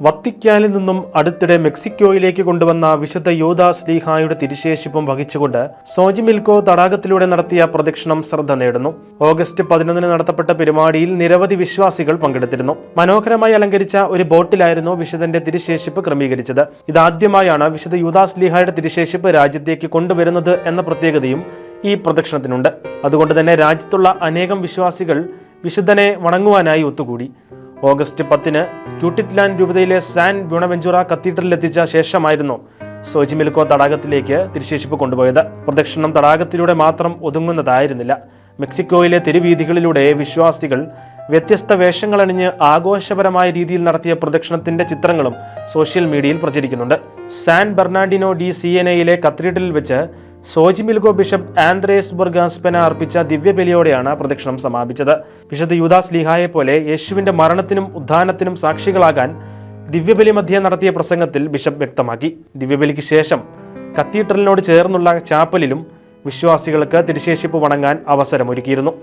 വത്തിക്കാനിൽ നിന്നും അടുത്തിടെ മെക്സിക്കോയിലേക്ക് കൊണ്ടുവന്ന വിശുദ്ധ യൂദാ ശ്ലീഹായുടെ തിരുശേഷിപ്പും വഹിച്ചുകൊണ്ട് സോജിമിൽക്കോ തടാകത്തിലൂടെ നടത്തിയ പ്രദക്ഷിണം ശ്രദ്ധ നേടുന്നു. ഓഗസ്റ്റ് 11 നടത്തപ്പെട്ട പരിപാടിയിൽ നിരവധി വിശ്വാസികൾ പങ്കെടുത്തിരുന്നു. മനോഹരമായി അലങ്കരിച്ച ഒരു ബോട്ടിലായിരുന്നു വിശുദ്ധന്റെ തിരുശേഷിപ്പ് ക്രമീകരിച്ചത്. ഇതാദ്യമായാണ് വിശുദ്ധ യൂദാ ശ്ലീഹായുടെ തിരുശേഷിപ്പ് രാജ്യത്തേക്ക് കൊണ്ടുവരുന്നത് എന്ന പ്രത്യേകതയും ഈ പ്രദക്ഷിണത്തിനുണ്ട്. അതുകൊണ്ട് തന്നെ രാജ്യത്തുള്ള അനേകം വിശ്വാസികൾ വിശുദ്ധനെ വണങ്ങുവാനായി ഒത്തുകൂടി. ഓഗസ്റ്റ് 10 ക്യൂട്ടിറ്റ്ലാൻ രൂപതയിലെ സാൻ ബ്യൂണവെഞ്ചുറ കത്തീഡ്രലിൽ എത്തിച്ച ശേഷമായിരുന്നു സോജിമിൽക്കോ തടാകത്തിലേക്ക് തിരുശേഷിപ്പ് കൊണ്ടുപോയത്. പ്രദക്ഷിണം തടാകത്തിലൂടെ മാത്രം ഒതുങ്ങുന്നതായിരുന്നില്ല. മെക്സിക്കോയിലെ തെരുവീഥികളിലൂടെ വിശ്വാസികൾ വ്യത്യസ്ത വേഷങ്ങളണിഞ്ഞ് ആഘോഷപരമായ രീതിയിൽ നടത്തിയ പ്രദക്ഷിണത്തിന്റെ ചിത്രങ്ങളും സോഷ്യൽ മീഡിയയിൽ പ്രചരിക്കുന്നുണ്ട്. സാൻ ബെർണാർഡിനോ ഡി സിയനയിലെ കത്തീഡ്രലിൽ വെച്ച് സോജിമിൽക്കോ ബിഷപ്പ് ആന്ത്രേസ് ബൊർഗാസ്പെന അർപ്പിച്ച ദിവ്യബലിയോടെയാണ് പ്രദക്ഷിണം സമാപിച്ചത്. വിശുദ്ധ യൂദാ ശ്ലീഹായെ പോലെ യേശുവിന്റെ മരണത്തിനും ഉത്ഥാനത്തിനും സാക്ഷികളാകാൻ ദിവ്യബലി മധ്യേ നടത്തിയ പ്രസംഗത്തിൽ ബിഷപ്പ് വ്യക്തമാക്കി. ദിവ്യബലിക്ക് ശേഷം കത്തീഡ്രലിനോട് ചേർന്നുള്ള ചാപ്പലിലും വിശ്വാസികൾക്ക് തിരുശേഷിപ്പ് വണങ്ങാൻ അവസരമൊരുക്കിയിരുന്നു.